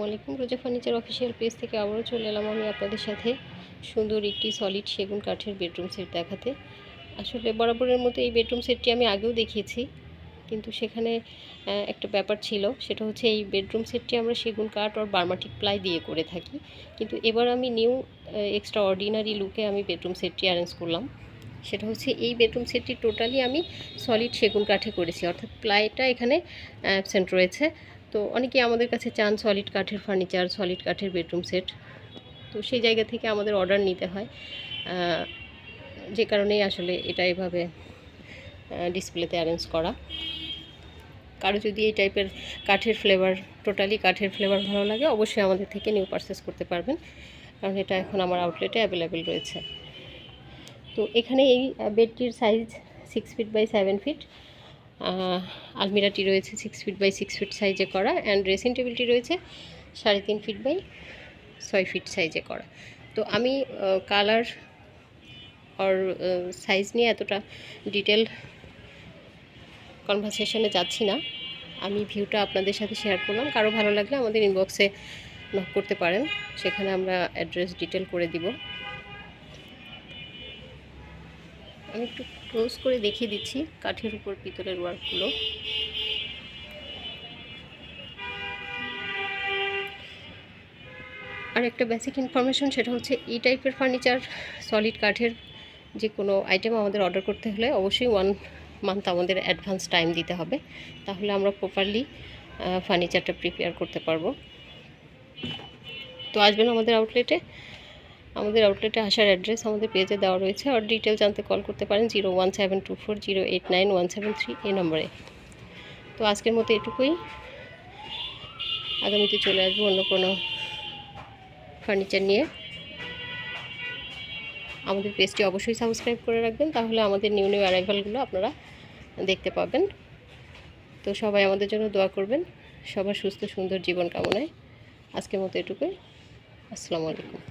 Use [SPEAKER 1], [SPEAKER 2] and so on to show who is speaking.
[SPEAKER 1] আলাইকুম। রোজা furniture official page থেকে আবারও চলে এলাম আমি আপনাদের সাথে সুন্দর একটি সলিড সেগুন কাঠের বেডরুম সেট দেখাতে। আসলে বরাবরের মতো এই বেডরুম সেটটি আমি আগেও দেখিয়েছি, কিন্তু সেখানে একটা ব্যাপার ছিল, সেটা হচ্ছে এই বেডরুম সেটটি আমরা সেগুন কাঠ আর বার্মাটিক প্লাই দিয়ে করে থাকি। কিন্তু এবার আমি নিউ এক্সট্রা অর্ডিনারি লুকে আমি বেডরুম সেটটি অ্যারেঞ্জ করলাম। সেটা হচ্ছে এই বেডরুম সেটটি টোটালি আমি সলিড সেগুন কাঠে করেছি, অর্থাৎ প্লাইটা এখানে অ্যাবসেন্ট রয়েছে। তো অনেকেই আমাদের কাছে চান সলিড কাঠের ফার্নিচার, সলিড কাঠের বেডরুম সেট। তো সেই জায়গা থেকে আমাদের অর্ডার নিতে হয়, যে কারণেই আসলে এটা এভাবে ডিসপ্লেতে অ্যারেঞ্জ করা। কারো যদি এই টাইপের কাঠের ফ্লেভার, টোটালি কাঠের ফ্লেভার ভালো লাগে, অবশ্যই আমাদের থেকে নিউ পারচেস করতে পারবেন, কারণ এটা এখন আমার আউটলেটে অ্যাভেলেবেল রয়েছে। তো এখানে এই বেডটির সাইজ 6 ফিট বাই 7 ফিট। আলমিরাটি রয়েছে 6 ফিট বাই 6 ফিট সাইজে করা, অ্যান্ড ড্রেসিং টেবিলটি রয়েছে 3.5 ফিট বাই 6 ফিট সাইজে করা। তো আমি কালার আর সাইজ নিয়ে এতটা ডিটেল কনভারসেশনে যাচ্ছি না, আমি ভিউটা আপনাদের সাথে শেয়ার করলাম। কারো ভালো লাগলে আমাদের ইনবক্সে নক করতে পারেন, সেখানে আমরা অ্যাড্রেস ডিটেল করে দিব। আমি একটু ক্লোজ করে দেখিয়ে দিচ্ছি কাঠের উপর পিতলের ওয়ার্কগুলো। আর একটা বেসিক ইনফরমেশন, সেটা হচ্ছে এই টাইপের ফার্নিচার, সলিড কাঠের যে কোনো আইটেম আমাদের অর্ডার করতে হলে অবশ্যই 1 মান্থ আমাদের অ্যাডভান্স টাইম দিতে হবে, তাহলে আমরা প্রপারলি ফার্নিচারটা প্রিপেয়ার করতে পারবো। তো আসবেন আমাদের আউটলেটে। আমাদের আউটলেটে আসার অ্যাড্রেস আমাদের পেজে দেওয়া রয়েছে, আর ডিটেল জানতে কল করতে পারেন 01724089173 এই নম্বরে। তো আজকের মতো এটুকুই, আগামীতে চলে আসবো অন্য কোনো ফার্নিচার নিয়ে। আমাদের পেজটি অবশ্যই সাবস্ক্রাইব করে রাখবেন, তাহলে আমাদের নিউ অ্যারাইভালগুলো আপনারা দেখতে পাবেন। তো সবাই আমাদের জন্য দোয়া করবেন, সবার সুস্থ সুন্দর জীবন কামনায়। আজকের মতো এটুকুই। আসসালামু আলাইকুম।